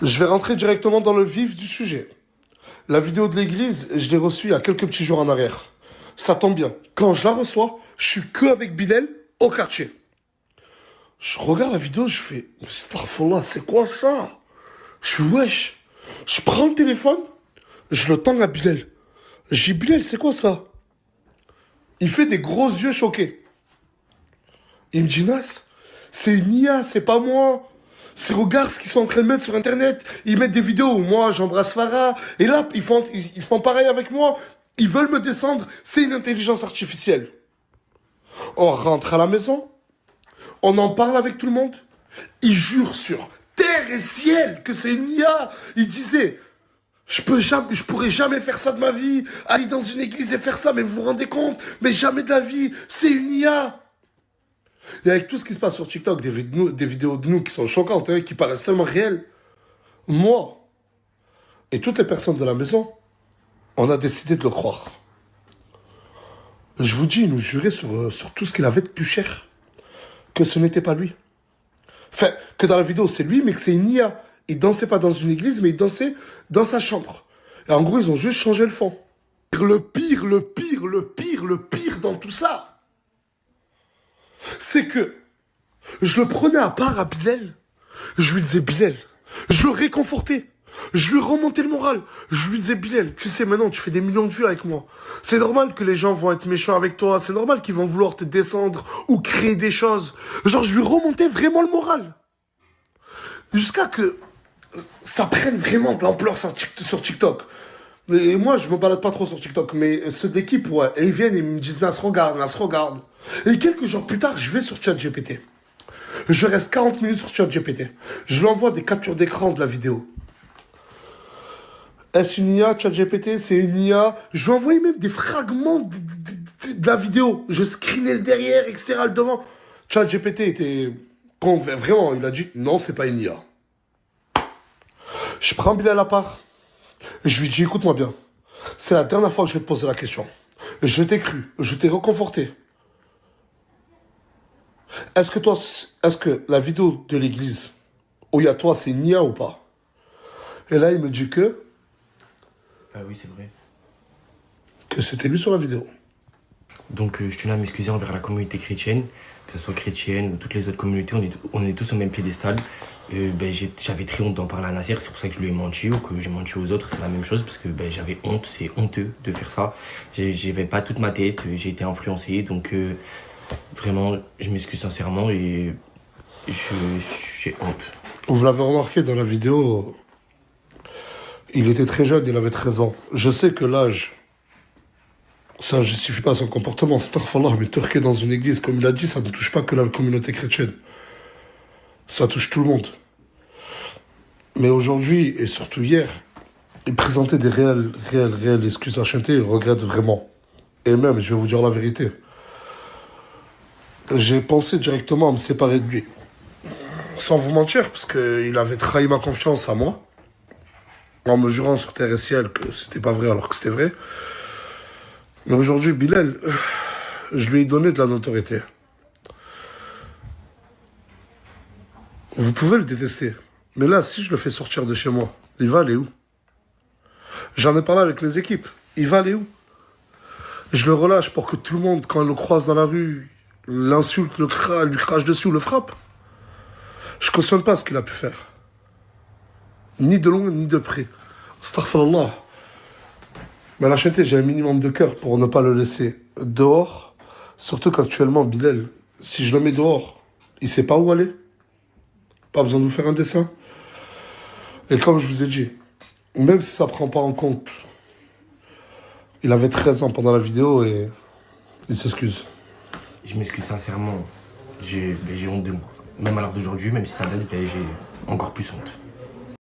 Je vais rentrer directement dans le vif du sujet. La vidéo de l'église, je l'ai reçue il y a quelques petits jours en arrière. Ça tombe bien. Quand je la reçois, je suis que avec Bilal au quartier. Je regarde la vidéo, je fais « Astaghfirullah, c'est quoi ça ?» Je fais « Wesh !» Je prends le téléphone, je le tends à Bilal. Je dis « Bilal, c'est quoi ça ?» Il fait des gros yeux choqués. Il me dit « Nas, c'est une IA, c'est pas moi. C'est regarde ce qu'ils sont en train de mettre sur Internet. Ils mettent des vidéos où moi, j'embrasse Farah. Et là, ils font pareil avec moi. Ils veulent me descendre. C'est une intelligence artificielle. » On rentre à la maison. On en parle avec tout le monde. Il jure sur terre et ciel que c'est une IA. Il disait, je pourrais jamais faire ça de ma vie. Aller dans une église et faire ça, mais vous vous rendez compte? Mais jamais de la vie. C'est une IA. Et avec tout ce qui se passe sur TikTok, des vidéos de nous qui sont choquantes, hein, qui paraissent tellement réelles, moi et toutes les personnes de la maison, on a décidé de le croire. Je vous dis, il nous jurait sur tout ce qu'il avait de plus cher, que ce n'était pas lui. Enfin, que dans la vidéo, c'est lui, mais que c'est une IA. Il dansait pas dans une église, mais il dansait dans sa chambre. Et en gros, ils ont juste changé le fond. Le pire dans tout ça, c'est que je le prenais à part à Bilal. Je lui disais, Bilal, je le réconfortais. Je lui remontais le moral. Je lui disais, Bilal, tu sais, maintenant, tu fais des millions de vues avec moi. C'est normal que les gens vont être méchants avec toi. C'est normal qu'ils vont vouloir te descendre ou créer des choses. Genre, je lui remontais vraiment le moral. Jusqu'à que ça prenne vraiment de l'ampleur sur TikTok. Et moi, je me balade pas trop sur TikTok, mais ceux de l'équipe, ouais, et ils viennent et ils me disent, Nas, regarde. Et quelques jours plus tard, je vais sur ChatGPT. Je reste 40 minutes sur ChatGPT. Je lui envoie des captures d'écran de la vidéo. Est-ce une IA, ChatGPT? C'est une IA. Je lui envoyais même des fragments de la vidéo. Je screenais le derrière, etc., le devant. ChatGPT était... Vraiment, il a dit, non, c'est pas une IA. Je prends Bilal à part. Je lui dis, écoute-moi bien. C'est la dernière fois que je vais te poser la question. Je t'ai cru. Je t'ai reconforté. Est-ce que la vidéo de l'église où il y a toi, c'est une IA ou pas? Et là, il me dit que... Ah oui, c'est vrai. Que c'était lui sur la vidéo. Donc je tenais à m'excuser envers la communauté chrétienne, que ce soit chrétienne ou toutes les autres communautés, on est tous au même piédestal. J'avais très honte d'en parler à Nasser, c'est pour ça que je lui ai menti ou que j'ai menti aux autres, c'est la même chose parce que j'avais honte, c'est honteux de faire ça. J'avais pas toute ma tête, j'ai été influencé, donc vraiment je m'excuse sincèrement et j'ai honte. Vous l'avez remarqué dans la vidéo, il était très jeune, il avait 13 ans. Je sais que l'âge, ça ne justifie pas son comportement. Astaghfirullah, mais turquer dans une église, comme il a dit, ça ne touche pas que la communauté chrétienne. Ça touche tout le monde. Mais aujourd'hui, et surtout hier, il présentait des réelles excuses à chanter, il regrette vraiment. Et même, je vais vous dire la vérité, j'ai pensé directement à me séparer de lui. Sans vous mentir, parce qu'il avait trahi ma confiance à moi, en me jurant sur terre et ciel que c'était pas vrai alors que c'était vrai. Mais aujourd'hui, Bilal, je lui ai donné de la notoriété. Vous pouvez le détester. Mais là, si je le fais sortir de chez moi, il va aller où? J'en ai parlé avec les équipes. Il va aller où? Je le relâche pour que tout le monde, quand il le croise dans la rue, l'insulte, lui crache dessus ou le frappe. Je cautionne pas ce qu'il a pu faire. Ni de loin, ni de près. Astaghfirullah. Mais à la chanter, j'ai un minimum de cœur pour ne pas le laisser dehors. Surtout qu'actuellement, Bilal, si je le mets dehors, il sait pas où aller. Pas besoin de vous faire un dessin. Et comme je vous ai dit, même si ça prend pas en compte, il avait 13 ans pendant la vidéo et il s'excuse. Je m'excuse sincèrement, j'ai honte de moi. Même à l'heure d'aujourd'hui, même si ça date, j'ai encore plus honte.